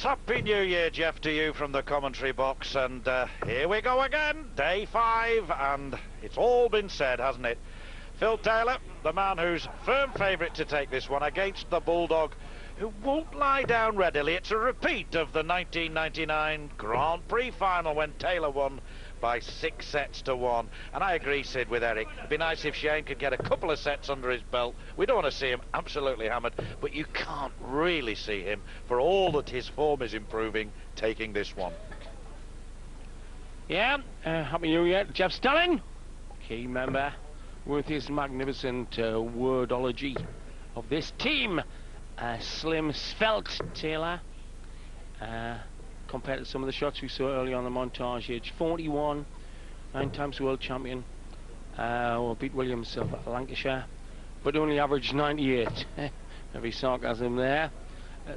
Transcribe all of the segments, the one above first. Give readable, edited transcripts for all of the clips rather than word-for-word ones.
Yes, Happy New Year, Jeff, to you from the commentary box, and here we go again, day 5, and it's all been said, hasn't it? Phil Taylor, the man who's firm favourite to take this one against the Bulldog, who won't lie down readily. It's a repeat of the 1999 Grand Prix final when Taylor won by 6 sets to 1. And I agree, Sid, with Eric. It'd be nice if Shayne could get a couple of sets under his belt. We don't want to see him absolutely hammered, but you can't really see him, for all that his form is improving, taking this one. Yeah, Happy New Year, Jeff Stelling, key member with his magnificent wordology of this team. Slim, svelte Taylor, compared to some of the shots we saw early on the montage. Age 41, 9 times world champion, beat Williams of Lancashire, but only averaged 98. Heavy sarcasm there.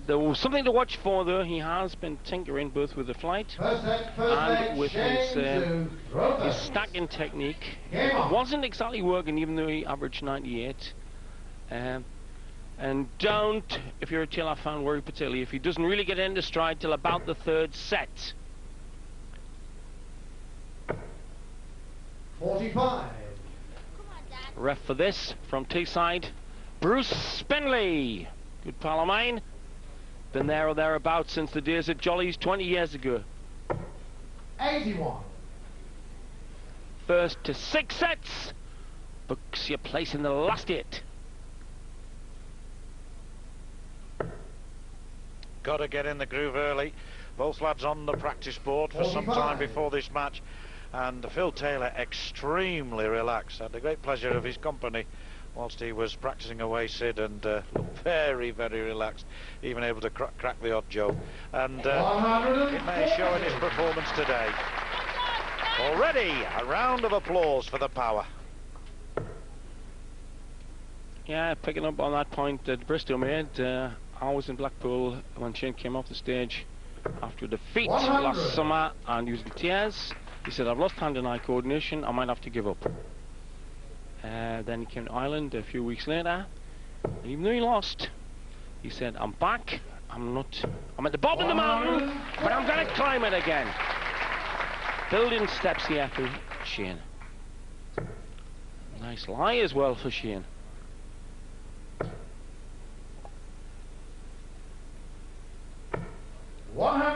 There was something to watch for, though. He has been tinkering both with the flight and with his stacking technique. It wasn't exactly working, even though he averaged 98. And don't, if you're a Taylor fan, worry particularly if he doesn't really get into stride till about the 3rd set. 45. Ref for this, from Teesside, Bruce Spinley. Good pal of mine. Been there or thereabouts since the days at Jolly's 20 years ago. 81. First to 6 sets. Books your place in the last 8. Got to get in the groove early. Both lads on the practice board for some time before this match. And Phil Taylor extremely relaxed. Had the great pleasure of his company whilst he was practising away, Sid, and looked very, very relaxed, even able to crack the odd joke. And it may show in his performance today. Already a round of applause for the power. Yeah, picking up on that point that Bristol made. I was in Blackpool when Shayne came off the stage after a defeat last summer, and he was in tears. He said, I've lost hand and eye coordination, I might have to give up. Then he came to Ireland a few weeks later, and even though he lost, he said, I'm back, I'm at the bottom of the mountain, but I'm going to climb it again. Building steps here for Shayne. Nice lie as well for Shayne.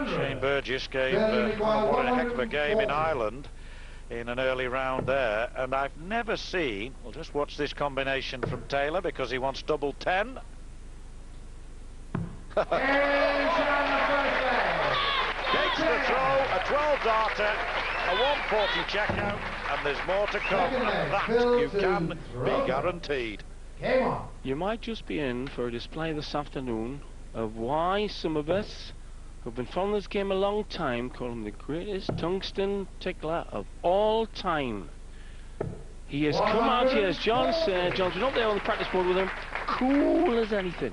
Shayne Burgess gave what a heck of a game in Ireland in an early round there, and I've never seen, we'll just watch this combination from Taylor because he wants double 10. Takes the throw, a 12-darter, a 140 checkout, and there's more to come, and that you can be guaranteed. You might just be in for a display this afternoon of why some of us who've been following this game a long time call him the greatest tungsten tickler of all time. He has come out here, as John said, John's been up there on the practice board with him, cool as anything.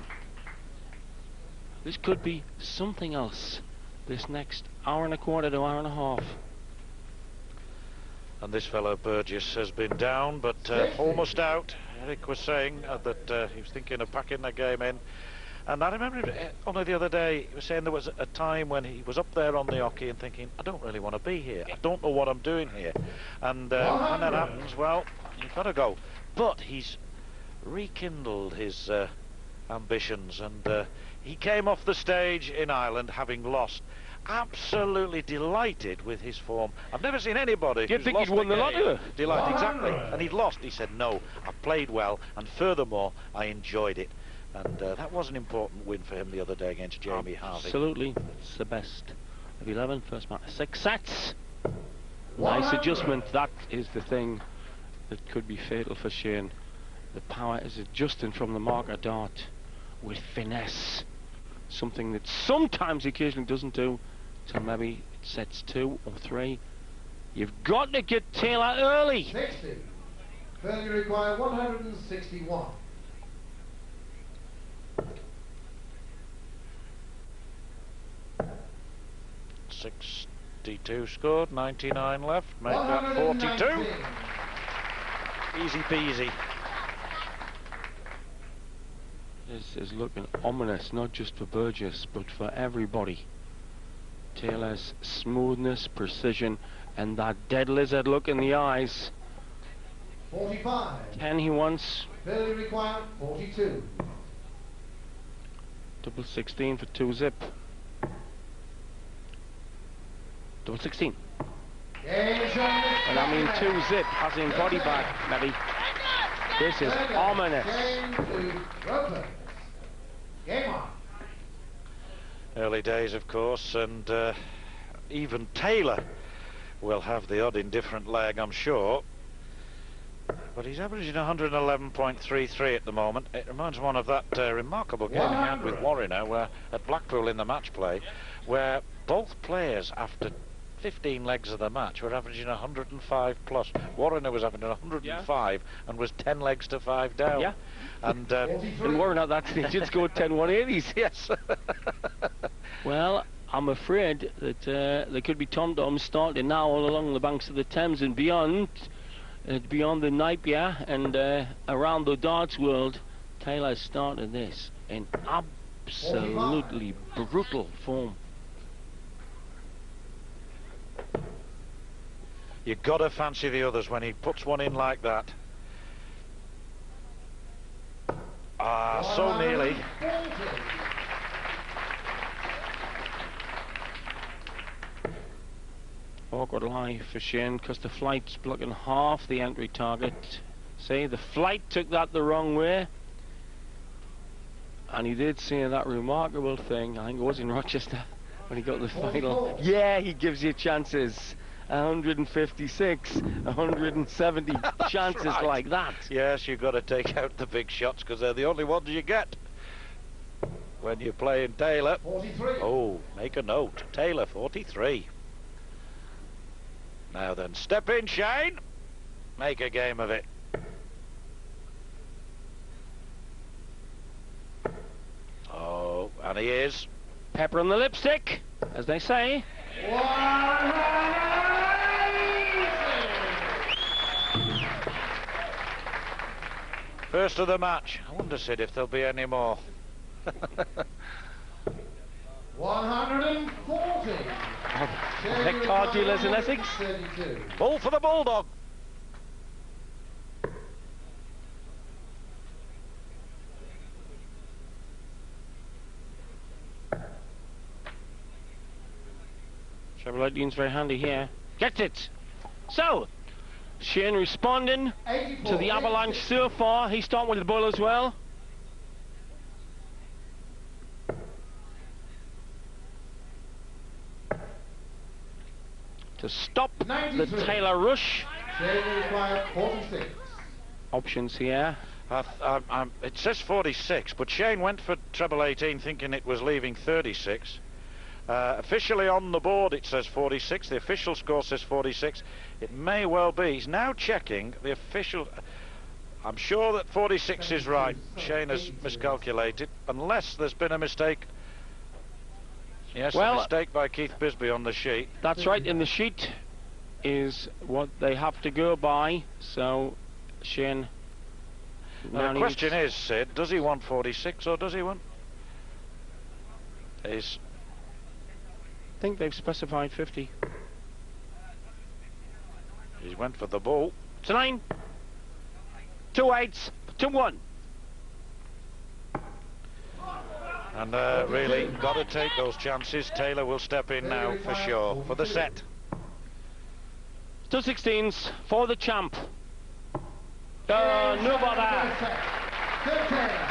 This could be something else this next hour and a quarter to hour and a half. And this fellow Burgess has been down, but almost out. Eric was saying that he was thinking of packing the game in. And I remember only the other day, he was saying there was a time when he was up there on the hockey and thinking, I don't really want to be here. I don't know what I'm doing here. And when that happens, well, you've got to go. But he's rekindled his ambitions, and he came off the stage in Ireland having lost. Absolutely delighted with his form. I've never seen anybody You'd think he'd won the lottery. Delighted, exactly. And he'd lost. He said, no, I played well, and furthermore, I enjoyed it. And that was an important win for him the other day against Jamie Harvey. Absolutely. It's the best of 11. First match, 6 sets. Nice adjustment. That is the thing that could be fatal for Shayne. The power is adjusting from the marker dart with finesse. Something that sometimes occasionally doesn't do till maybe it sets 2 or 3. You've got to get Taylor early. 60. Further you require 161. 62 scored, 99 left, make that 42. Easy peasy. This is looking ominous, not just for Burgess, but for everybody. Taylor's smoothness, precision, and that dead lizard look in the eyes. 45. 10 he wants. Failure required, 42. Double 16 for 2 zip. Double 16. And I mean 2 zip, as in body bag, maybe. This is ominous. Game on. Early days, of course, and even Taylor will have the odd indifferent leg, I'm sure. But he's averaging 111.33 at the moment. It reminds one of that remarkable game he had with Warriner at Blackpool in the match play, where both players, after 15 legs of the match, were averaging 105 plus. Warriner was having 105 and was 10 legs to 5 down. Yeah. And Warriner at that stage had scored 10 180s. yes. Well, I'm afraid that there could be tom-toms starting now all along the banks of the Thames and beyond. Beyond the Napier and around the darts world. Taylor started this in absolutely brutal form. You've got to fancy the others when he puts one in like that. Ah, so nearly. Awkward lie for Shayne because the flight's blocking half the entry target. See, the flight took that the wrong way. And he did say that remarkable thing, I think it was in Rochester, when he got the final. Yeah, he gives you chances. 156, 170 chances right. like that. Yes, you've got to take out the big shots because they're the only ones you get when you're playing Taylor. 43. Oh, make a note. Taylor, 43. Now then, step in, Shayne. Make a game of it. Oh, and he is. Pepper on the lipstick, as they say. First of the match. I wonder, Sid, if there'll be any more. 140. The car dealers in Essex. 32. Ball for the Bulldog. Chevrolet Dean's very handy here. Gets it. So, Shayne responding to the avalanche so far. He's starting with the ball as well. To stop the Taylor rush. Shayne required 46. Options here. It says 46, but Shayne went for treble 18 thinking it was leaving 36. Officially on the board it says 46. The official score says 46. It may well be. He's now checking the official. I'm sure that 46 is right. Shayne has miscalculated, unless there's been a mistake. Yes, a mistake by Keith Bisbee on the sheet. That's right, in the sheet is what they have to go by. So Shayne. Now the question is, Sid, does he want 46 or does he want? I think they've specified 50. He went for the ball. It's a 9. 2 8s, 2 1. And really got to take those chances. Taylor will step in now for sure for the set. 2 16s for the champ. No bother.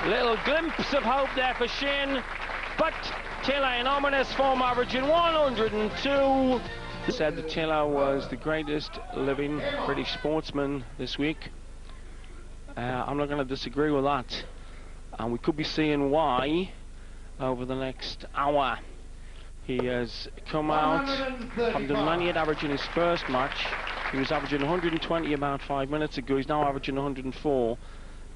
Little glimpse of hope there for Shayne, but Taylor in ominous form, averaging 102. Said that Taylor was the greatest living British sportsman this week. I'm not going to disagree with that, and we could be seeing why over the next hour. He has come out 198 average in his first match. He was averaging 120 about 5 minutes ago. He's now averaging 104,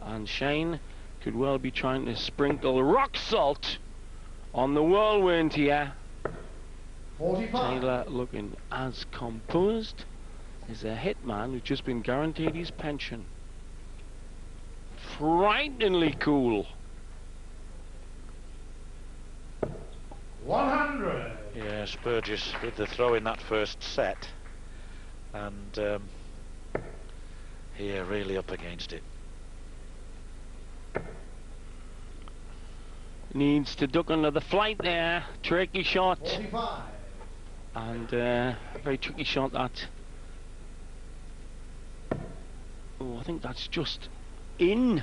and Shayne could well be trying to sprinkle rock salt on the whirlwind here. 45. Taylor looking as composed as a hitman who's just been guaranteed his pension. Frighteningly cool. 100. Yes, Yes, Burgess with the throw in that first set, and here really up against it. Needs to duck under the flight there. Tricky shot. 45. And very tricky shot that. Oh, I think that's just in.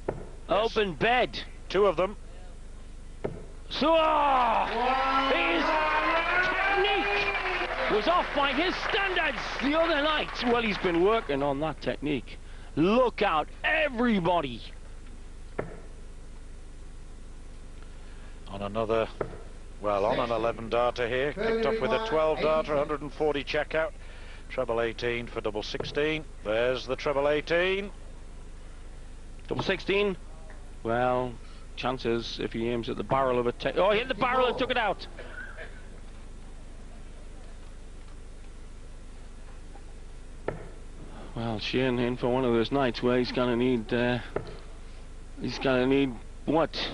Yes. Open bed. Two of them. So his technique was off by his standards the other night. Well, he's been working on that technique. Look out, everybody. On another, well, on an 11 darter here, kicked off with a 12 darter, 140 checkout, treble 18 for double 16. There's the treble 18. Double 16. Well, chances if he aims at the barrel of a oh, he hit the barrel and took it out. Well, Shayne in for one of those nights where he's gonna need what?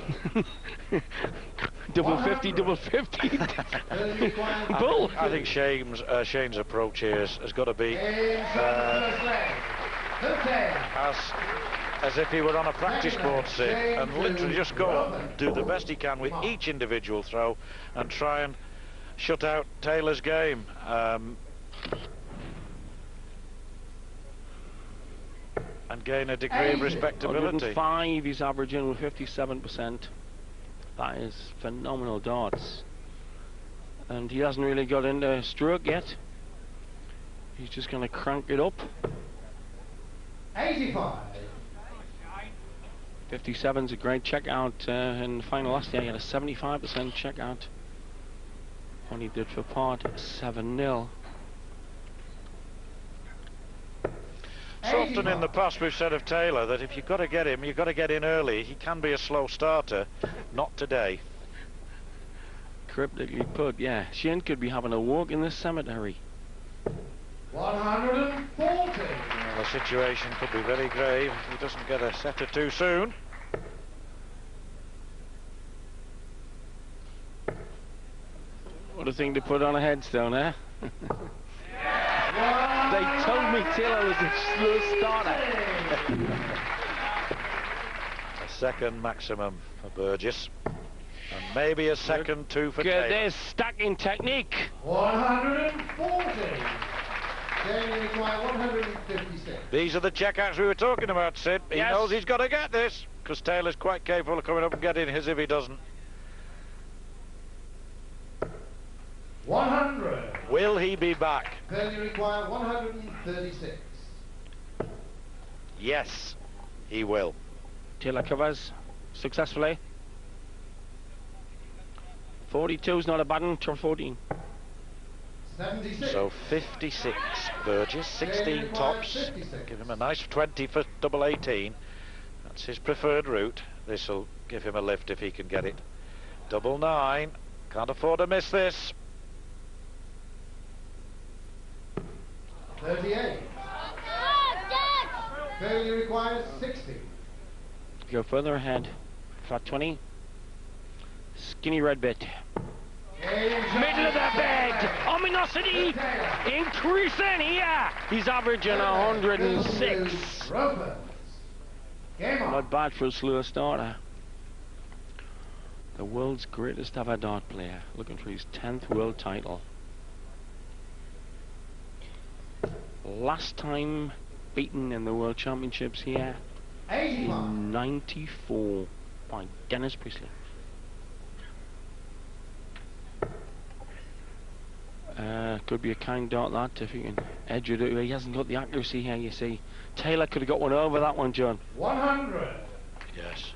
double 50, double 50. Bull. I think Shayne's approach here has got to be as if he were on a practice board, Sid, and literally just go up and do the best he can with each individual throw and try and shut out Taylor's game. And gain a degree of respectability. 105 he's averaging with 57%. That is phenomenal darts. And he hasn't really got into stroke yet. He's just going to crank it up. 85. 57's a great checkout. In the final last year he had a 75% checkout. When he did for part 7-0. So often in the past we've said of Taylor that if you've got to get him, you've got to get in early. He can be a slow starter. Not today. Cryptically put, yeah. Shayne could be having a walk in this cemetery. 140. Well, the situation could be very grave if he doesn't get a setter too soon. What a thing to put on a headstone, eh? They told me Taylor was a slow starter. A second maximum for Burgess. And maybe a second too for Taylor. There's stacking technique. 140. Shayne require 156. These are the checkouts we were talking about, Sid. He knows he's got to get this, because Taylor's quite capable of coming up and getting his if he doesn't. 100. Will he be back? Failure require 136. Yes, he will. Taylor covers successfully. 42's not a bad one, till 14. 76. So 56 Burgess, 16 tops. 56. Give him a nice 20 for double 18. That's his preferred route. This will give him a lift if he can get it. Double 9. Can't afford to miss this. 38. Failure requires 60. Go further ahead. Flat 20. Skinny red bit. Middle of the bed. Ominosity increasing here. He's averaging 106. Not bad for a slow starter. The world's greatest ever dart player, looking for his 10th world title. Last time beaten in the World Championships here in '94 by Dennis Priestley. Could be a kind dart that if he can edge it. He hasn't got the accuracy here, you see. Taylor could have got one over that one, John. 100. Yes,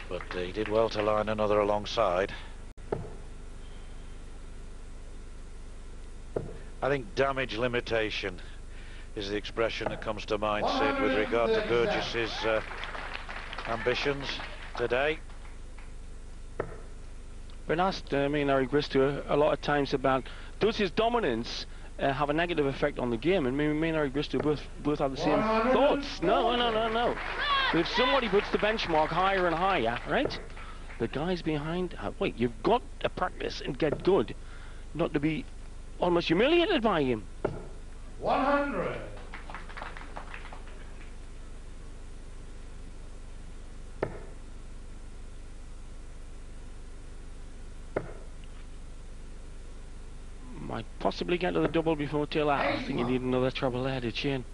but he did well to line another alongside. I think damage limitation is the expression that comes to mind, Sid, with regard to Burgess's ambitions today. Been asked Harry Bristow a lot of times about, does his dominance have a negative effect on the game? And me and Harry Bristow both have the same thoughts. No. If somebody puts the benchmark higher and higher, right? The guys behind, wait, you've got to practice and get good. not to be almost humiliated by him. 100. Might possibly get to the double before Taylor. I think you need another treble there to Shayne.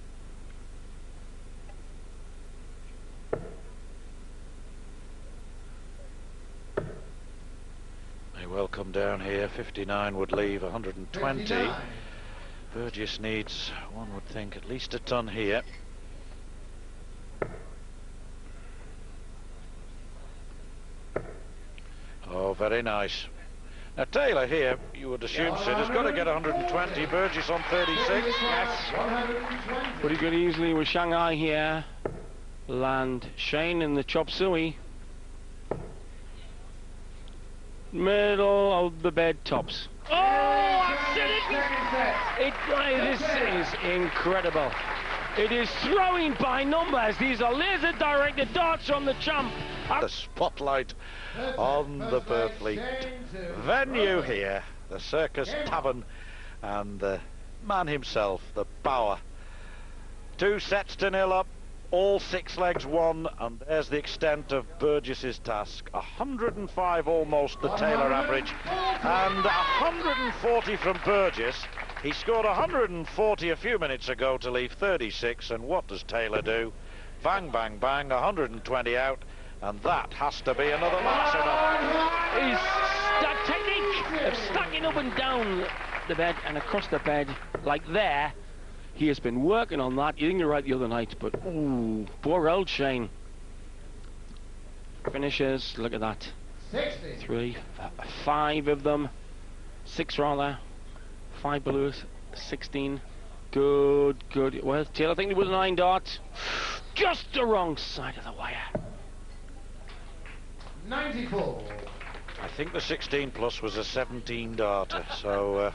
May well come down here. 59 would leave 120. 59. Burgess needs, one would think, at least a ton here. Oh, very nice. Now Taylor here, you would assume, Sid, has got to get 120. Burgess on 36. Yes. 120. But he could easily, with Shanghai here, land Shayne in the chop suey. Middle of the bed tops. Oh, I said it! This is incredible. It is throwing by numbers. These are laser-directed darts from the champ. The spotlight on the Purfleet venue here, the Circus Tavern, and the man himself, the Bauer. 2 sets to 0 up, all 6 legs won, and there's the extent of Burgess's task. 105 almost the Taylor average, and 140 from Burgess. He scored 140 a few minutes ago to leave 36, and what does Taylor do? Bang, bang, bang, 120 out. And that has to be another maximum. His technique of stacking up and down the bed and across the bed, like there, he has been working on that. You didn't get it right the other night, but ooh, poor old Shayne. Finishes, look at that. 60. 3, 5 of them. 6 rather. 5 blues, 16. Good, good. Well, Taylor, I think it was 9 darts. Just the wrong side of the wire. 94. I think the 16 plus was a 17 darter, so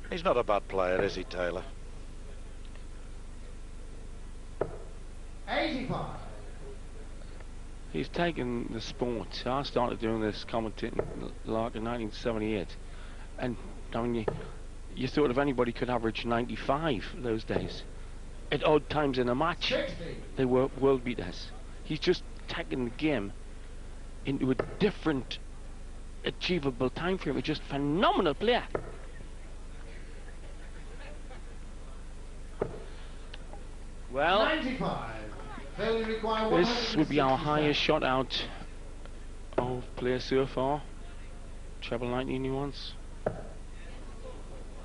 he's not a bad player, is he, Taylor? 85. He's taken the sport. I started doing this commentating like in 1978, and I mean, you thought if anybody could average 95 those days, at odd times in a match, 60. they were world beaters. He's just taken the game into a different achievable time frame. He's just a phenomenal player. Well, 95. Failure required this would be our 167. highest shot out of play so far. Treble 19 he wants.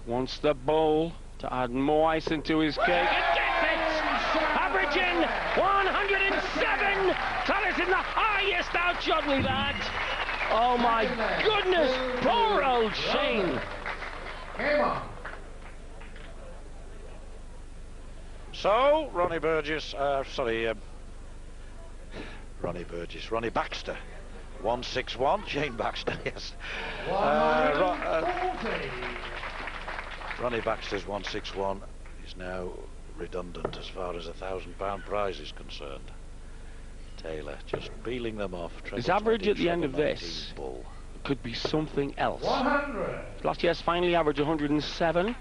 Wants the bowl to add more ice into his cake. It gets it! Averaging 107! That is in the highest outshot we've had. Oh my goodness! Poor old Shayne. Game on. So, Ronnie Burgess, Ronnie Baxter, 161, Shayne Baxter, yes. 140. Ronnie Baxter's 161 is now redundant as far as £1,000 prize is concerned. Taylor just peeling them off. His average at the end of this bull. could be something else. 100. Last year's finally averaged 107.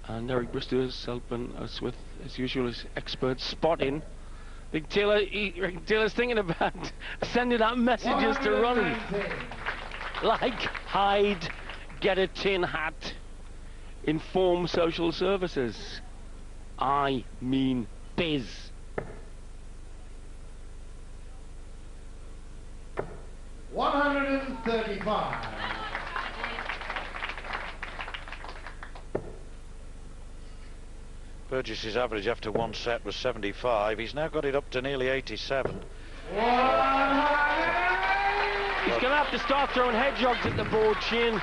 And Eric Bristow is helping us with, as usual, his expert spotting. I think Taylor's thinking about sending out messages to Ronnie. 119. Like, hide, get a tin hat, inform social services. I mean biz. $135. Burgess's average after one set was 75. He's now got it up to nearly 87. He's going to have to start throwing hedgehogs at the board, Shayne,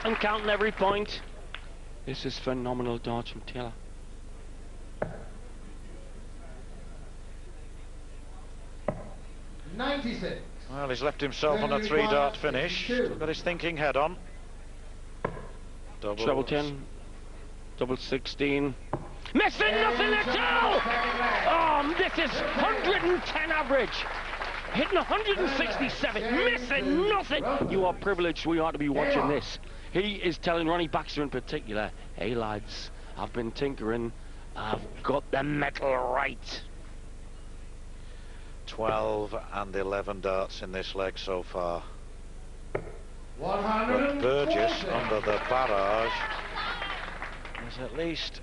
and counting every point. This is phenomenal darts from Taylor. $96. Well, he's left himself on a 3-dart finish. Still got his thinking head on. Double Treble 10, double 16. Missing nothing at all! Oh, this is 110 average. hitting 167, missing nothing. You are privileged, we ought to be watching this. He is telling Ronnie Baxter in particular, hey lads, I've been tinkering, I've got the metal right. 12 and 11 darts in this leg so far. But 140. Burgess, under the barrage, is at least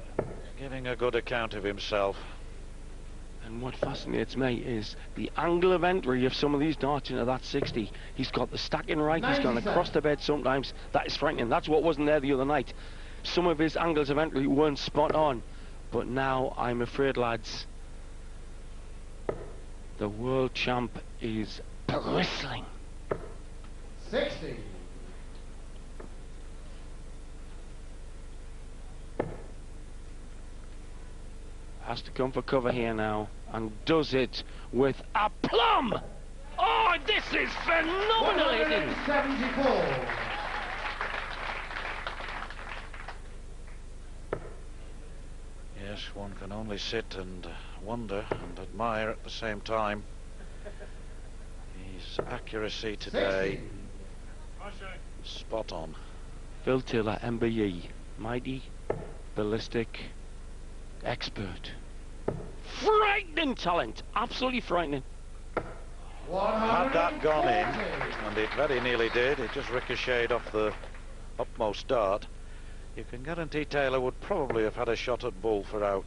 giving a good account of himself. And what fascinates me is the angle of entry of some of these darts into that 60. He's got the stacking right, he's gone across the bed sometimes. That is frightening. That's what wasn't there the other night. Some of his angles of entry weren't spot on. But now, I'm afraid, lads, the world champ is bristling. 60. Has to come for cover here now, and does it with aplomb. Oh, this is phenomenal hitting. 174. Yes, one can only sit and wonder and admire at the same time. His accuracy today, 60. spot on. Phil Taylor, MBE, mighty, ballistic, expert. Frightening talent, absolutely frightening. Had that gone in, and it very nearly did, it just ricocheted off the upmost dart, you can guarantee Taylor would probably have had a shot at bull for out.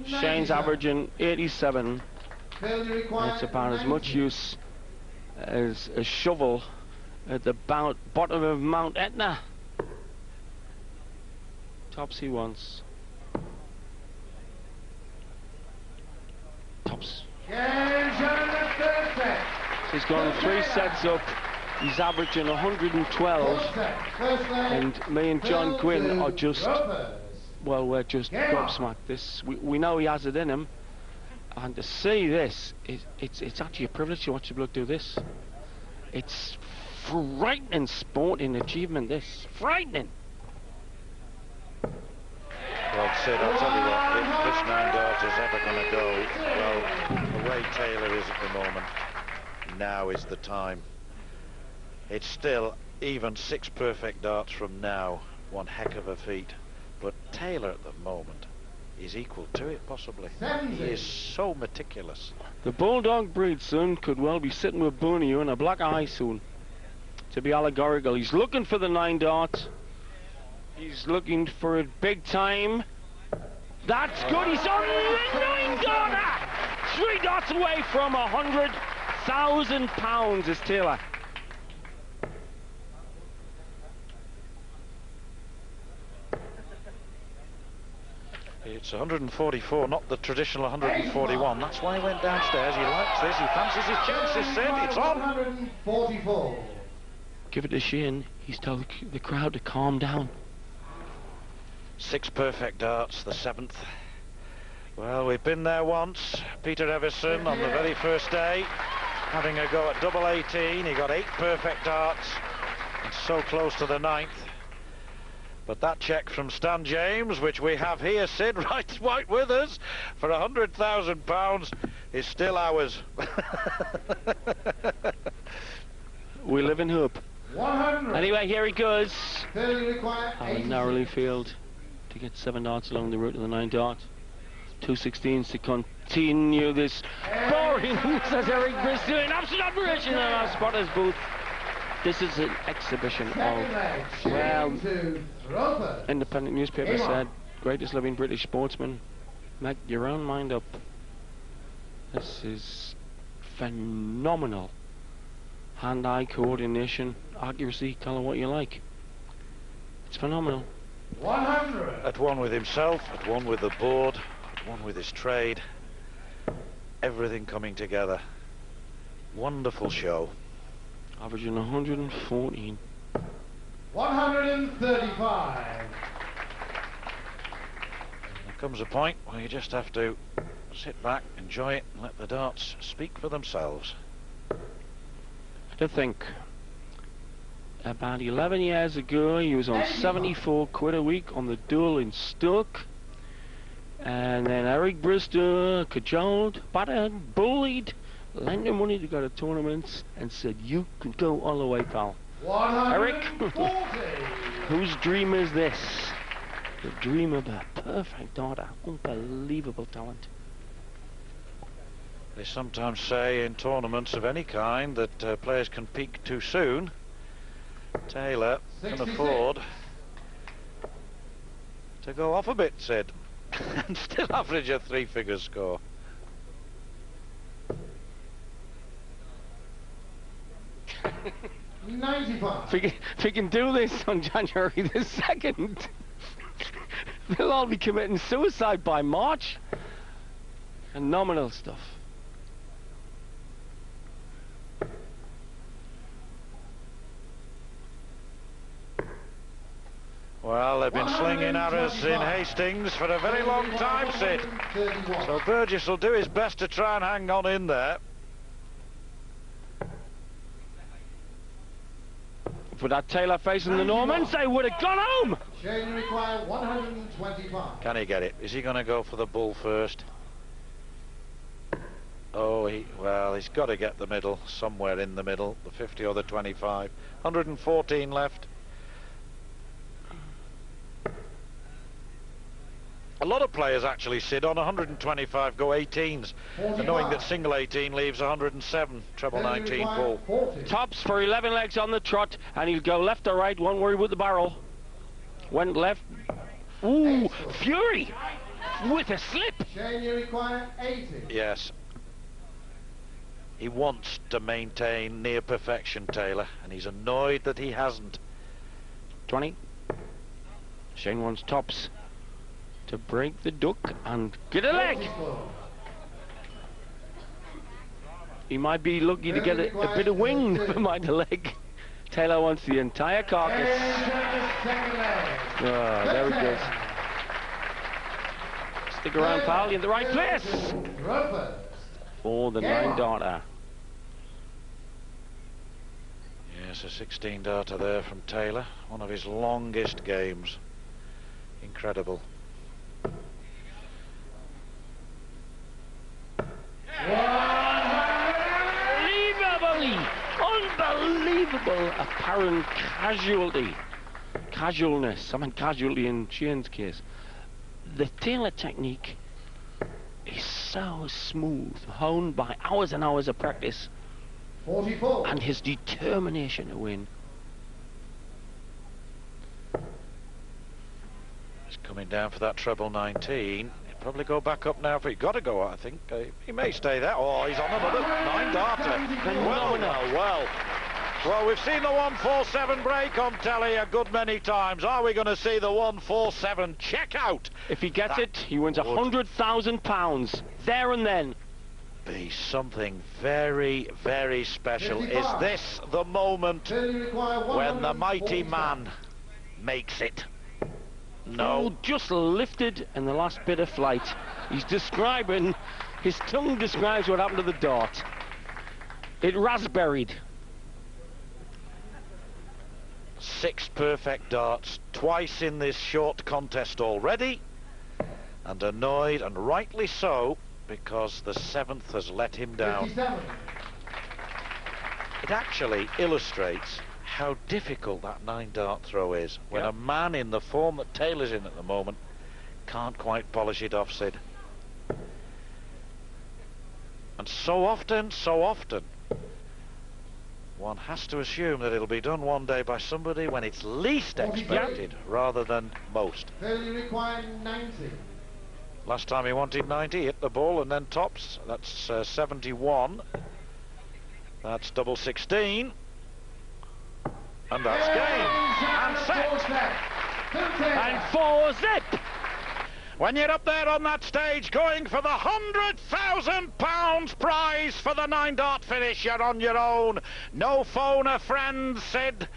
Shayne's averaging 87. It's about as much use as a shovel at the bottom of Mount Etna. Tops he wants. Tops. So he's gone 3 sets up. He's averaging 112. And me and John Gwynn are just, well, we're just gobsmacked. We know he has it in him. And to see this, it's actually a privilege to watch the bloke do this. It's frightening sporting achievement, this. Frightening. Well, Sid, I'll tell you what, if this 9 darts is ever going to go, well, the way Taylor is at the moment, now is the time. It's still even 6 perfect darts from now, one heck of a feat. But Taylor at the moment is equal to it, possibly. He is so meticulous. The Bulldog breed, son, could well be sitting with Borneo and a black eye soon. To be allegorical. He's looking for the 9 dart. He's looking for it big time. That's good. He's on the 9 darter. 3 darts away from £100,000 is Taylor. It's 144, not the traditional 141. That's why he went downstairs. He likes this. He fancies his chances, Sid. It's on. 144. Give it to Shayne. He's told the crowd to calm down. 6 perfect darts, the 7th. Well, we've been there once. Peter Everson on the very first day, having a go at double 18. He got 8 perfect darts, and so close to the 9th. But that cheque from Stan James, which we have here, Sid, right with us, for £100,000 is still ours. We live in hope. 100. Anyway, here he goes. Required Alan narrowly failed to get 7 darts along the route of the 9 dart. 216s to continue this boring, says Eric Briss, doing absolute operation in our spotter's booth. This is an exhibition of, well, independent newspaper said, greatest living British sportsman. Make your own mind up. This is phenomenal. Hand-eye coordination, accuracy, call it what you like. It's phenomenal. 100. At one with himself, at one with the board, at one with his trade. Everything coming together. Wonderful show. Averaging 114. 135. There comes a point where you just have to sit back, enjoy it, and let the darts speak for themselves. To think about 11 years ago. He was on 74 quid a week on the duel in Stoke. And then Eric Bristow cajoled, battered, bullied, lent him money to go to tournaments and said, you can go all the way, pal. Eric, whose dream is this? The dream of a perfect daughter. Unbelievable talent. They sometimes say in tournaments of any kind that players can peak too soon. Taylor can afford to go off a bit, Sid, and still average a three-figure score. If we can do this on January the 2nd, they'll all be committing suicide by March. Phenomenal stuff. Well, they've been slinging arrows in Hastings for a very long time, Sid. So Burgess will do his best to try and hang on in there. For that Taylor facing the Normans, they would have gone home. Shayne require 125. Can he get it? Is he going to go for the bull first? Oh, well, he's got to get the middle, somewhere in the middle, the 50 or the 25. 114 left. A lot of players actually, Sid, on 125 go 18s, and knowing that single 18 leaves 107, treble 19 pull. Tops for 11 legs on the trot, and he'll go left or right, won't worry with the barrel. Went left. Ooh, Fury with a slip. Shayne, you require 80. Yes. He wants to maintain near perfection, Taylor, and he's annoyed that he hasn't. 20. Shayne wants tops to break the duck and get a leg. He might be lucky to get a bit of wing, never mind a leg. Taylor wants the entire carcass. Oh, there it goes. Stick around, pal, you're in the right place. For the 9-darter. Yes, a 16-darter there from Taylor. One of his longest games. Incredible. Unbelievable apparent casualness. I mean casualty in Shayne's case. The Taylor technique is so smooth, honed by hours and hours of practice. 44. And his determination to win. He's coming down for that treble 19. Probably go back up now if he's got to go, I think. He may stay there. Oh, he's on another 9-darter. Well, we've seen the 147 break on telly a good many times. Are we going to see the 147 check out? If he gets it, he wins £100,000 there and then. Be something very, very special. 55. Is this the moment when the mighty man makes it? No. Oh, just lifted in the last bit of flight. He's describing, his tongue describes what happened to the dart. It raspberried. 6 perfect darts, twice in this short contest already, and annoyed, and rightly so, because the 7th has let him down. 57. It actually illustrates how difficult that 9-dart throw is when a man in the form that Taylor's in at the moment can't quite polish it off, Sid. And so often, one has to assume that it'll be done one day by somebody when it's least expected rather than most. You require 90. Last time he wanted 90, hit the ball and then tops. That's 71. That's double 16. And that's game. And set. And 4 zip. When you're up there on that stage going for the £100,000 prize for the 9-dart finish, you're on your own. No phone a friend, Sid.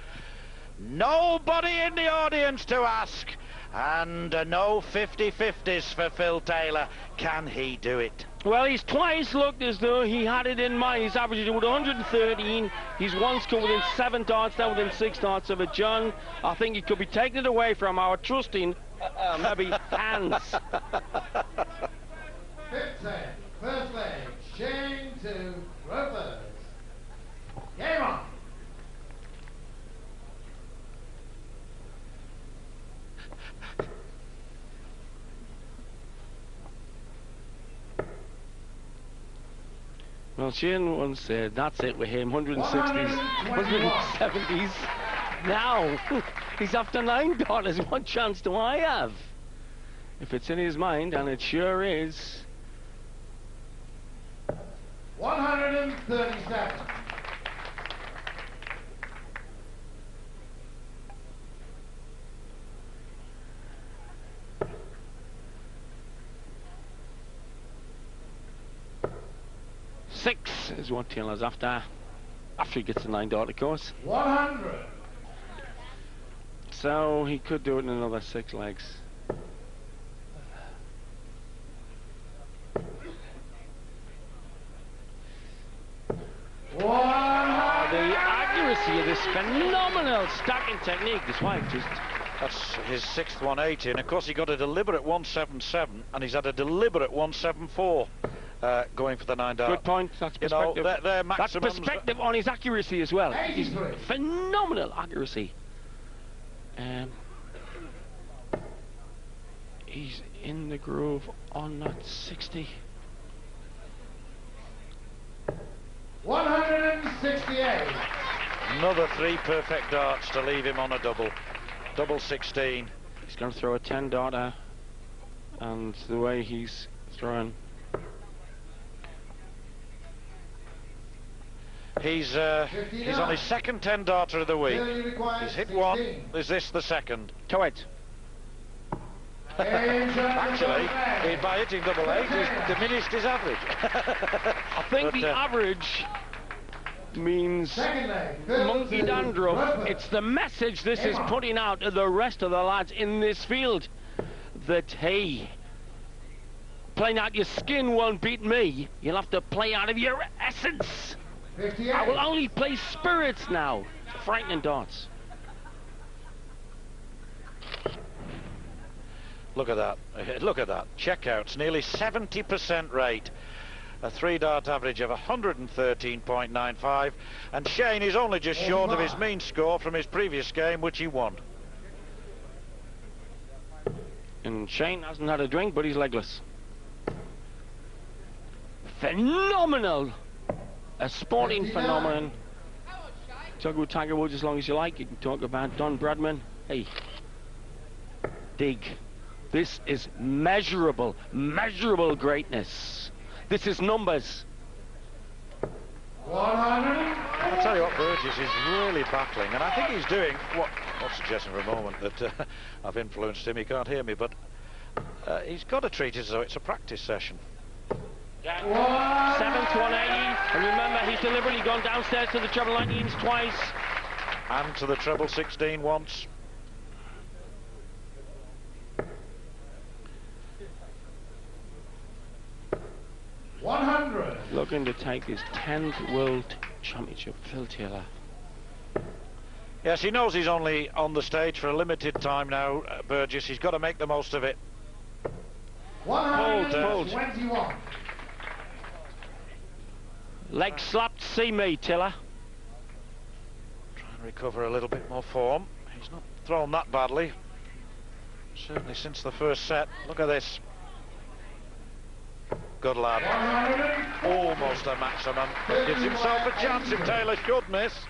Nobody in the audience to ask. And no 50-50s for Phil Taylor. Can he do it? Well, he's twice looked as though he had it in mind. He's averaging with 113. He's once come within 7 darts, now within 6 darts of it. John, I think he could be taking it away from our trusting, maybe, hands. 15, first leg, Shayne to Rovers. Game on. Well, Shayne once said, that's it with him, 160s, 170s. Now, he's after 9 daughters. What chance do I have? If it's in his mind, and it sure is. 137. Six is what Taylor's after he gets the 9 daughter course. 100. So he could do it in another 6 legs. The accuracy of this phenomenal stacking technique, despite just... That's his 6th 180, and of course he got a deliberate 177, and he's had a deliberate 174 going for the 9 dart. Good point. That's perspective. You know, their that's perspective on his accuracy as well. He's phenomenal accuracy. He's in the groove on that 60. 168. Another 3 perfect darts to leave him on a double 16. He's going to throw a 10 darter, and the way he's throwing, he's on his 2nd 10 darter of the week. He's hit 1. Is this the 2nd? to it. Actually, by hitting double 8, he's diminished his average. I think the average means monkey dandruff. It's the message this is putting out to the rest of the lads in this field that, hey, playing out your skin won't beat me. You'll have to play out of your essence. I will only play spirits now. Frightening darts. Look at that. Look at that. Checkouts, nearly 70% rate. A 3 dart average of 113.95. And Shayne is only just short of his mean score from his previous game, which he won. And Shayne hasn't had a drink, but he's legless. Phenomenal! A sporting phenomenon. Talk about Tiger Woods as long as you like. You can talk about Don Bradman. Hey, dig. This is measurable greatness. This is numbers. 100. I'll tell you what, Burgess is really battling, and I think he's doing what I'm suggesting for a moment that I've influenced him. He can't hear me, but he's got to treat it as though it's a practice session. 7th 180, and remember he's deliberately gone downstairs to the treble 19s twice. And to the treble 16 once. Looking to take his 10th World Championship, Phil Taylor. Yes, he knows he's only on the stage for a limited time now, Burgess. He's got to make the most of it. 121. Leg slapped, see me, Tiller. Try and recover a little bit more form. He's not thrown that badly. Certainly since the first set. Look at this. Good lad. Almost a maximum. Gives himself a chance if Taylor should miss.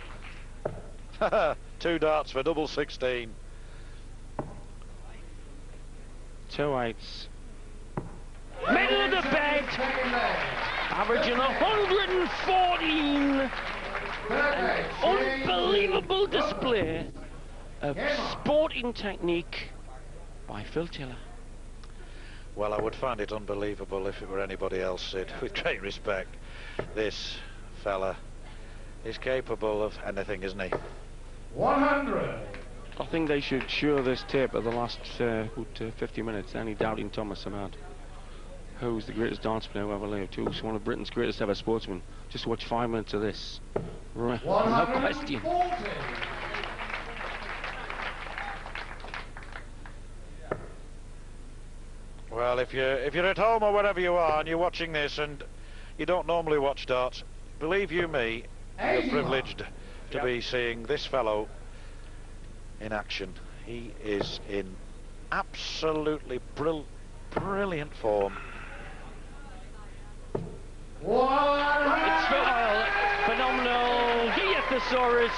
2 darts for double 16. 2 8s. Middle of the bed. Averaging 114. An unbelievable display of sporting technique by Phil Taylor. Well, I would find it unbelievable if it were anybody else, Sid. With great respect, this fella is capable of anything, isn't he? 100. I think they should show this tape of the last 50 minutes, any doubting Thomas amount. who's the greatest dance player who ever lived, who's one of Britain's greatest ever sportsmen. Just watch 5 minutes of this. Right, no question. Well, if you're at home or wherever you are and you're watching this and you don't normally watch darts, believe you me, you're privileged to be seeing this fellow in action. He is in absolutely brilliant form. It's phenomenal. Get your thesaurus.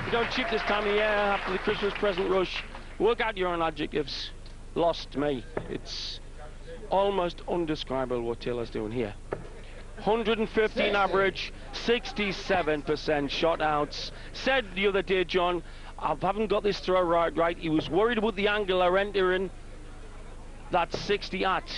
You don't cheat this time of year after the Christmas present rush. Work out your own adjectives. Lost me. It's almost undescribable what Taylor's doing here. 115 average, 67% shot outs. Said the other day, John, I haven't got this throw right. He was worried about the angle I entering that 60 at.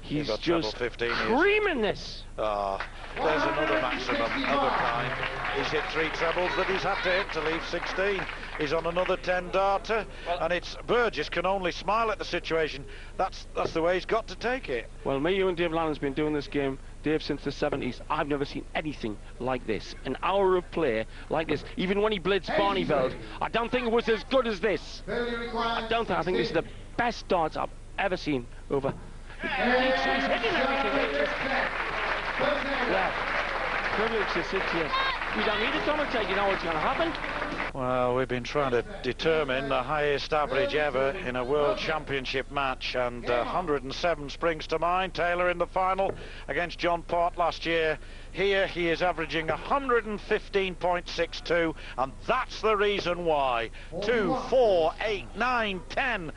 He's just creaming this. Ah, there's another maximum of a kind. He's hit 3 trebles that he's had to hit to leave 16. He's on another 10 darter, and it's Burgess can only smile at the situation. That's the way he's got to take it. Well, me, you and Dave Lannon's been doing this game, Dave, since the 70s. I've never seen anything like this. An hour of play like this. Even when he blitzed Barneyveld, I don't think it was as good as this. I think this is the best darts I've ever seen over. He's hitting everything. Yeah, privilege to sit here. We don't need to commentate, you know what's going to happen. Well, we've been trying to determine the highest average ever in a World Championship match, and 107 springs to mind. Taylor in the final against John Port last year. Here he is averaging 115.62, and that's the reason why. 2, 4, 8, 9, 10,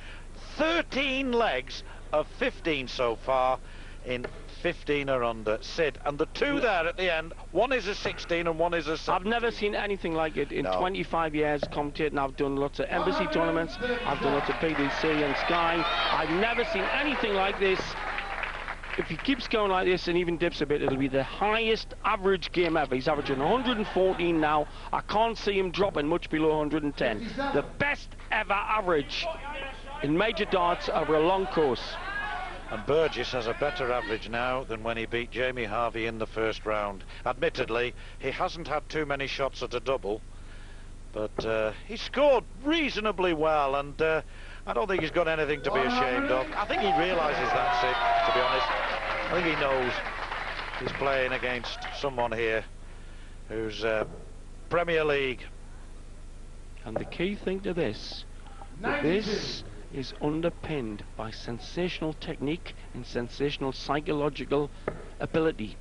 13 legs of 15 so far in 15 or under. Sid, and the 2 there at the end, one is a 16 and one is a 17. I've never seen anything like it in 25 years commentating. I've done lots of embassy tournaments, I've done lots of PDC and Sky. I've never seen anything like this. If he keeps going like this and even dips a bit, it'll be the highest average game ever. He's averaging 114 now. I can't see him dropping much below 110. The best ever average in major darts over a long course. And Burgess has a better average now than when he beat Jamie Harvey in the first round. Admittedly, he hasn't had too many shots at a double, but he scored reasonably well, and I don't think he's got anything to be ashamed of. I think he realises that, Sid, to be honest. I think he knows he's playing against someone here who's Premier League. And the key thing to this, that this is underpinned by sensational technique and sensational psychological ability.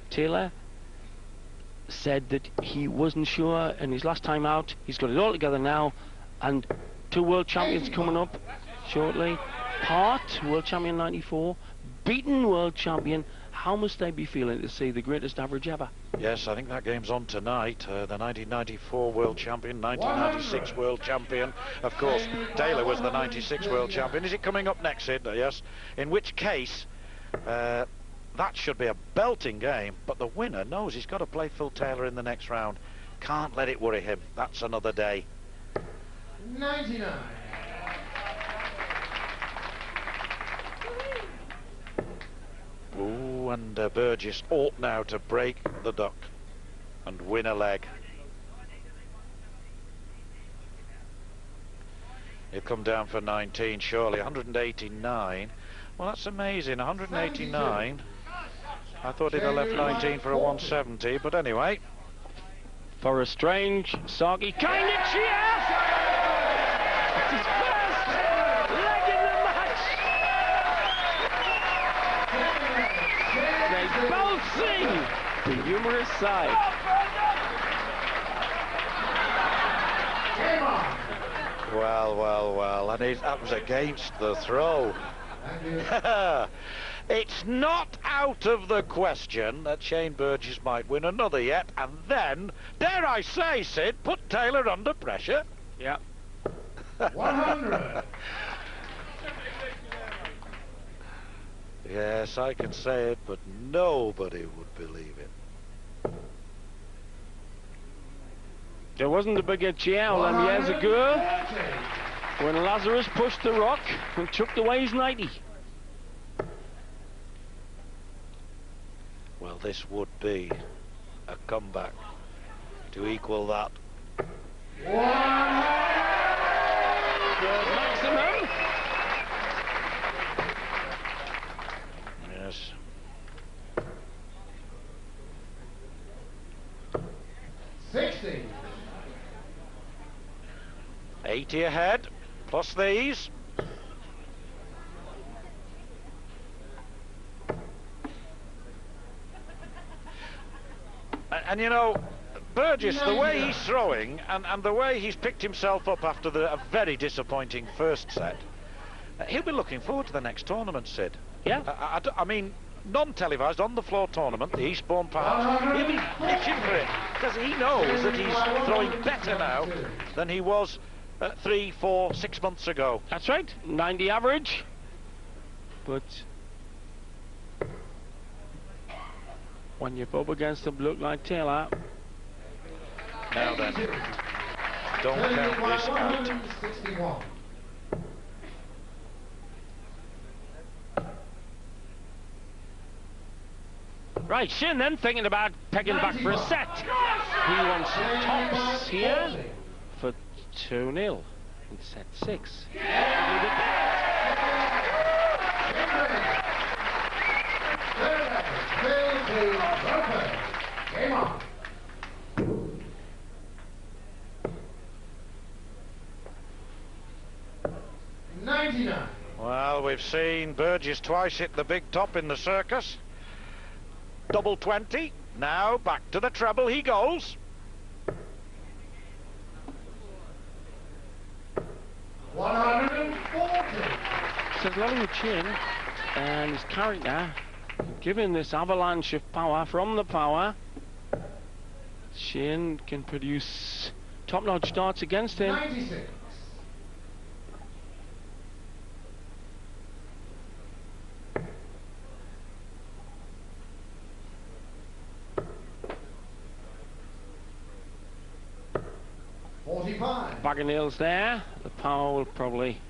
Taylor said that he wasn't sure in his last time out. He's got it all together now, and 2 world champions coming up shortly. Part world champion 94, beaten world champion. How must they be feeling to see the greatest average ever? Yes, I think that game's on tonight. The 1994 world champion, 1996 world champion. Of course, Taylor was the 96 world champion. Is it coming up next, Sid? Yes. In which case, that should be a belting game. But the winner knows he's got to play Phil Taylor in the next round. Can't let it worry him. That's another day. 99. Ooh, and Burgess ought now to break the duck and win a leg. He'll come down for 19 surely. 189. Well, that's amazing. 189. I thought he'd have left 19 for a 170, but anyway. For a strange, soggy kind of cheer! It's his first leg in the match! They both sing the humorous side. Well, and that was against the throw. It's not out of the question that Shayne Burgess might win another yet, and then, dare I say, Sid, put Taylor under pressure. Yeah. 100. Yes, I can say it, but nobody would believe it. There wasn't a bigger cheer all them years ago when Lazarus pushed the rock and chucked away his 90. Well, this would be a comeback to equal that. The maximum. Yes. $60. 80 ahead, plus these. And you know, Burgess, the way he's throwing and the way he's picked himself up after a very disappointing first set, he'll be looking forward to the next tournament, Sid. Yeah. I mean, non-televised, on-the-floor tournament, the Eastbourne perhaps, he'll be itching for it, because he knows that he's throwing better now than he was 3, 4, 6 months ago. That's right, 90 average. But when you're up against a bloke like Taylor... Now then, don't count this out. 161. Right, Shayne then thinking about pegging back for a set. He wants tops here for 2-0 in set 6. Game on. $99. Well, we've seen Burgess twice hit the big top in the circus. Double 20. Now back to the treble he goes. 140. So along with Shayne and his character, given this avalanche of power from the power, Shayne can produce top-notch darts against him. 96. $45. Bag of nails there. The power will probably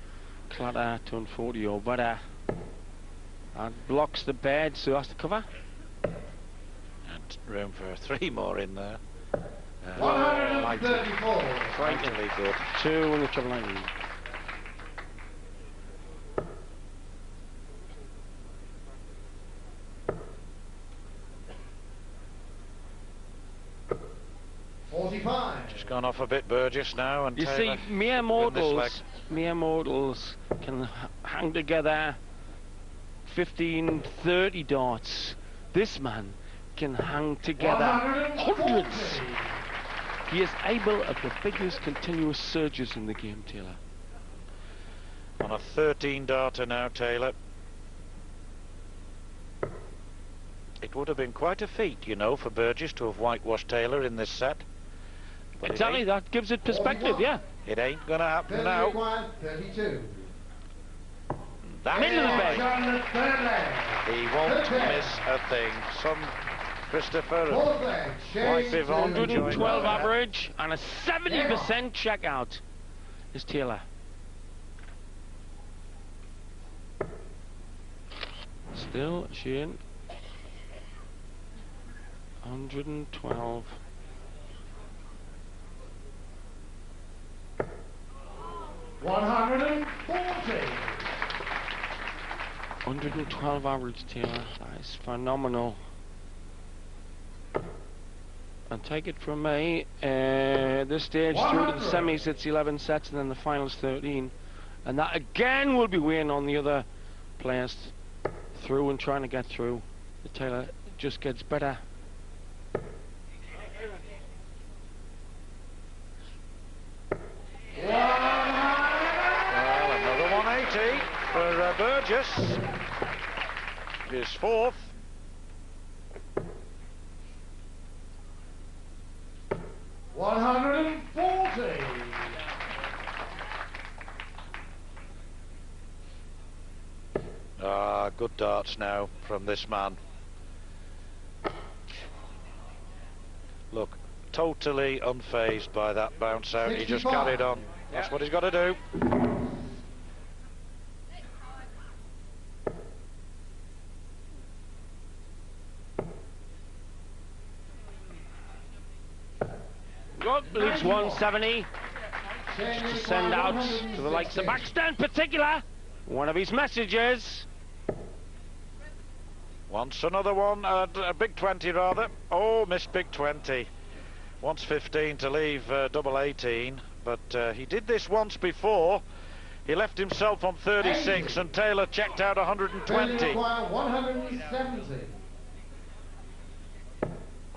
clatter 240 or better. That blocks the bed, so that's the cover. And room for 3 more in there. 134. Frightfully good. 2 in the treble 90. Just gone off a bit, Burgess, now, and You Taylor see, mere mortals can hang together 15, 30 darts. This man can hang together hundreds. He is able of the biggest continuous surges in the game, Taylor. On a 13 darter now, Taylor. It would have been quite a feat, you know, for Burgess to have whitewashed Taylor in this set. But Exactly, that gives it perspective, yeah. It ain't gonna happen now. 32. That Middle of the bed. He won't miss a thing. Some Christopher White Vivon 112 average and a 70% checkout is Taylor. Still Shayne. 112. 112 average, Taylor. That is phenomenal. And take it from me, this stage through to the semis, it's 11 sets, and then the finals 13. And that again will be weighing on the other players through and trying to get through. The Taylor just gets better. Well, another 180 for Burgess. His 4th. $140. Ah, good darts now from this man. Look, totally unfazed by that bounce out. He just carried on. That's what he's got to do. Oh, leaves 170. To send out to the likes of Baxter in particular. One of his messages. Wants another one, a big 20 rather. Oh, missed big 20. Wants 15 to leave double 18, but he did this once before. He left himself on 36 and Taylor checked out 120. 170.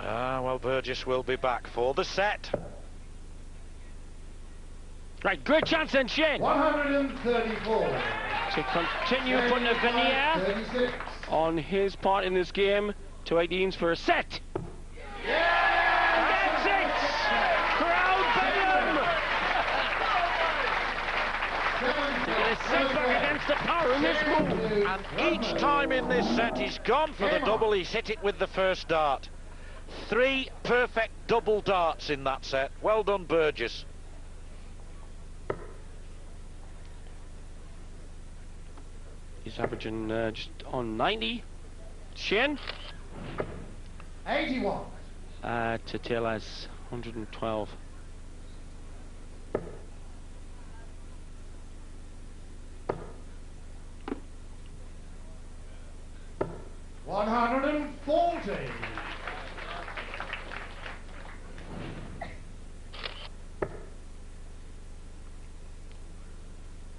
Ah, well, Burgess will be back for the set. Right, good chance then, Shayne. 134. To continue putting a veneer 36. on his part in this game. 218s for a set. Yeah! That's it! Crowd bedlam! Taking a set back against the power in this move. And each time in this set he's gone for the double, he's hit it with the first dart. 3 perfect double darts in that set. Well done, Burgess. He's averaging just on 90. Shayne? 81. To Taylor's 112. $140.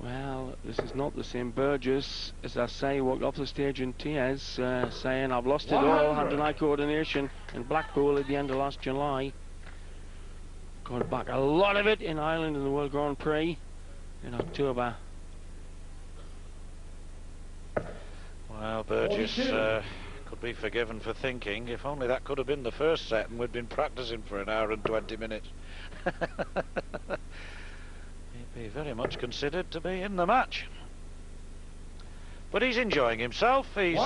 Well, this is not the same Burgess, as I say, walked off the stage in tears, saying I've lost it all, hand-eye coordination in Blackpool at the end of last July. Got back a lot of it in Ireland in the World Grand Prix in October. Well, Burgess could be forgiven for thinking, if only that could have been the first set and we'd been practicing for an hour and 20 minutes. He'd be very much considered to be in the match. But he's enjoying himself. He's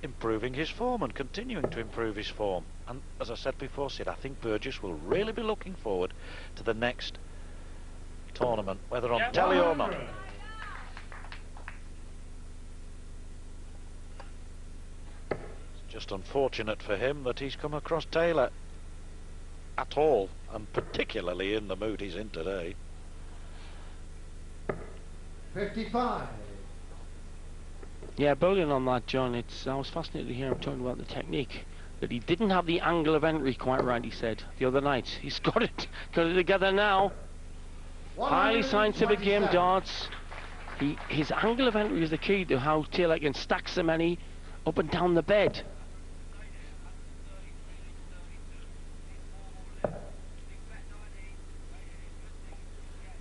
improving his form and continuing to improve his form. And as I said before, Sid, I think Burgess will really be looking forward to the next tournament, whether on telly or not. It's just unfortunate for him that he's come across Taylor at all, and particularly in the mood he's in today. 55. Yeah, building on that, John, I was fascinated to hear him talking about the technique, that he didn't have the angle of entry quite right, he said, the other night. He's got it together now. Highly scientific game, darts. His angle of entry is the key to how Taylor can stack so many up and down the bed.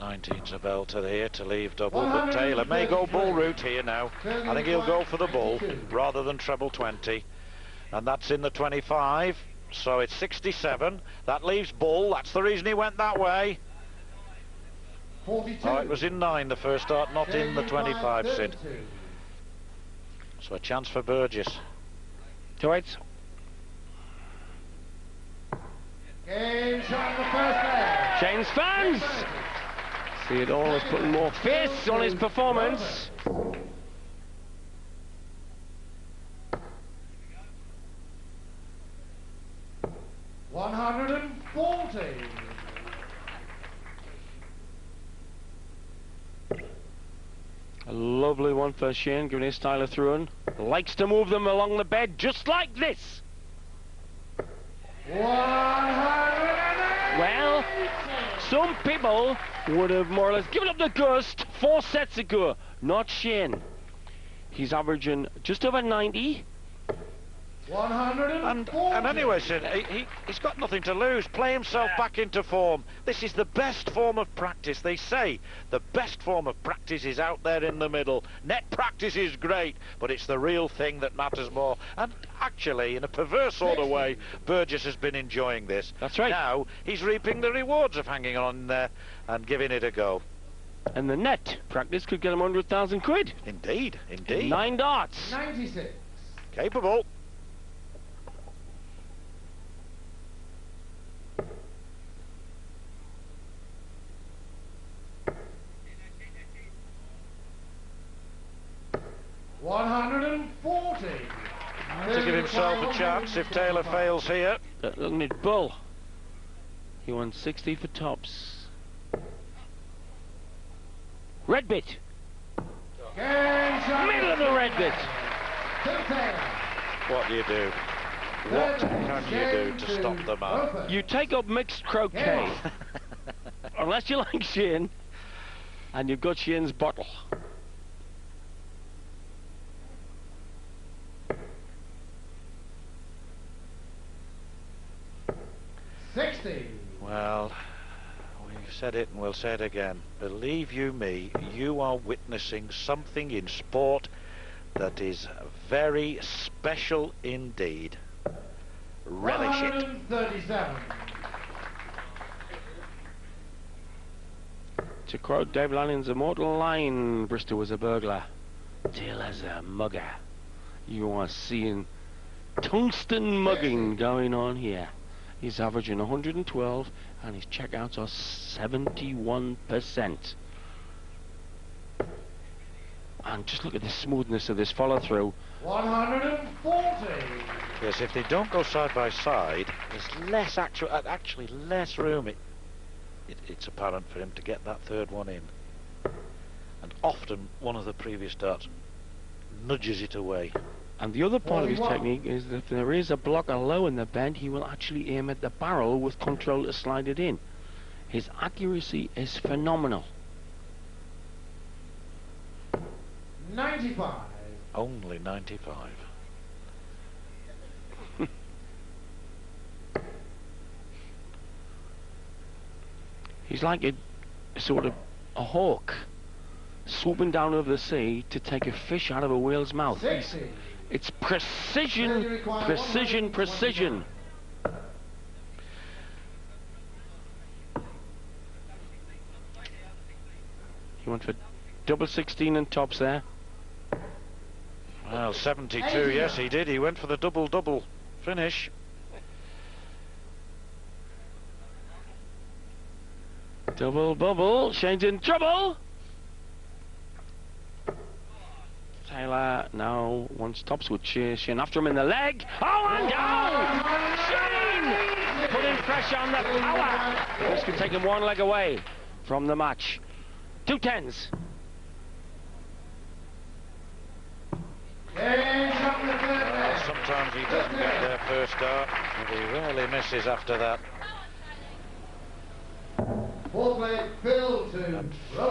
19's a belter here to leave double, but Taylor may go bull route here now. I think he'll go for the bull rather than treble 20. And that's in the 25, so it's 67. That leaves bull, that's the reason he went that way. 42. Oh, it was in 9 the first start, not in the 25, Sid. So a chance for Burgess. 2-8. Game shot the first leg. Shayne's fans see it all as putting more face on his performance. $140. A lovely one for Shayne, giving his style a throw-in. Likes to move them along the bed just like this. 108. Well, some people would have more or less given up the ghost 4 sets ago. Not Shayne. He's averaging just over 90. 140. And anyway, Sid, he's got nothing to lose. Play himself back into form. This is the best form of practice. They say the best form of practice is out there in the middle. Net practice is great, but it's the real thing that matters more. And actually, in a perverse sort of way, Burgess has been enjoying this. That's right. Now he's reaping the rewards of hanging on there and giving it a go. And the net practice could get him 100,000 quid. Indeed, indeed. 9 darts. 96. Capable. $140. To give himself a chance if Taylor fails here. Looking at Bull. He won 60 for tops. Red bit. Middle of the red bit. What do you do? What can you do to stop the man? You take up mixed croquet. Unless you like Shayne. And you've got Shayne's bottle. Well, we've said it and we'll say it again. Believe you me, you are witnessing something in sport that is very special indeed. Relish it. 137. To quote Dave Lanning's immortal line, Bristol was a burglar, Taylor's a mugger. You are seeing tungsten mugging going on here. He's averaging 112 and his checkouts are 71%. And just look at the smoothness of this follow through. 140. Yes, if they don't go side by side, there's less actually less room. It's apparent for him to get that third one in. And often one of the previous darts nudges it away. And the other part of his technique is that if there is a blocker low in the bend, he will actually aim at the barrel with control to slide it in. His accuracy is phenomenal. 95. Only 95. He's like a sort of a hawk swooping down over the sea to take a fish out of a whale's mouth. 60. It's precision, precision, precision. He went for double 16 and tops there. Well, 72, yes he did. He went for the double-double finish. Double bubble, Shayne's in trouble. Taylor now wants tops with Shayne after him in the leg. Oh, and down! Shayne! Putting pressure on the power. This could take him one leg away from the match. 2 10s. Well, sometimes he doesn't get there first dart, but he rarely misses after that.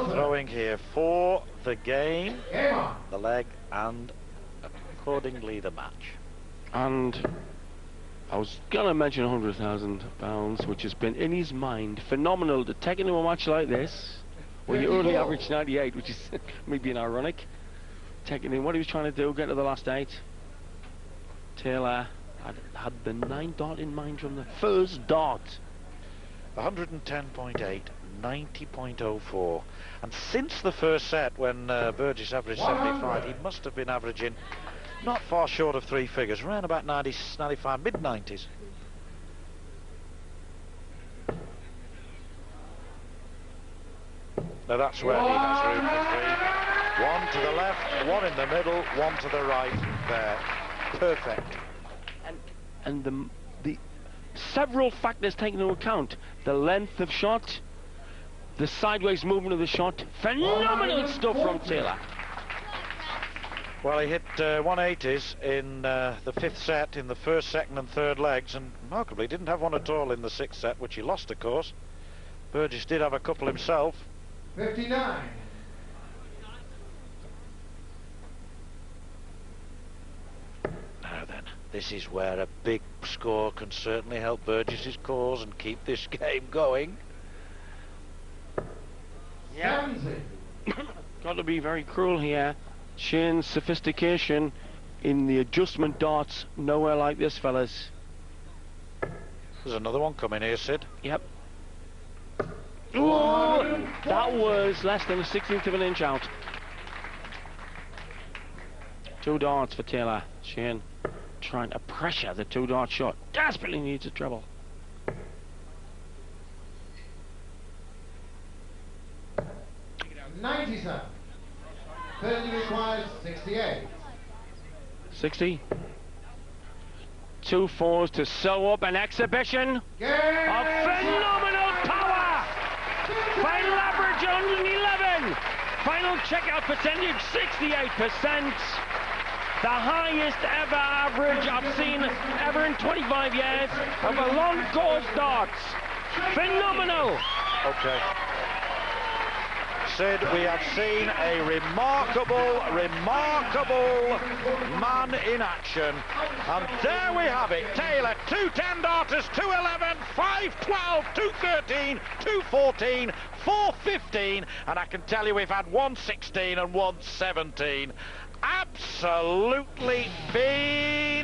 Throwing here for the game, the leg, and accordingly the match. And I was going to mention £100,000, which has been in his mind phenomenal to take into a match like this, where you only average 98, which is maybe an ironic. Taking in what he was trying to do, get to the last 8. Taylor had the 9 dart in mind from the first dart. 110.8, 90.04, and since the first set, when Burgess averaged 75, he must have been averaging not far short of 3 figures, around about 90, 95, mid-90s. Now that's where he has room for 3. One to the left, one in the middle, one to the right. There, perfect. And the several factors taken into account: the length of shot, the sideways movement of the shot. Phenomenal stuff from Taylor. Well, he hit 180s in the 5th set, in the 1st, 2nd and 3rd legs, and remarkably didn't have one at all in the 6th set, which he lost, of course. Burgess did have a couple himself. 59. Now then, this is where a big score can certainly help Burgess's cause and keep this game going. Yeah. Got to be very cruel here. Shayne's sophistication in the adjustment darts, nowhere like this, fellas. There's another one coming here, Sid. Yep. Ooh, that was less than a 16th of an inch out. 2 darts for Taylor. Shayne trying to pressure the 2 dart shot. Desperately needs a treble. $97. Penalty requires 68. 60. 2 4s to sew up an exhibition of phenomenal power. Final average 111. Final checkout percentage 68%. The highest ever average I've seen ever in 25 years of a long course darts. Phenomenal. Okay. Sid, we have seen a remarkable man in action. And there we have it. Taylor, 210 darters, 211, 512, 213, 214, 415. And I can tell you we've had 116 and 117. Absolutely phenomenal.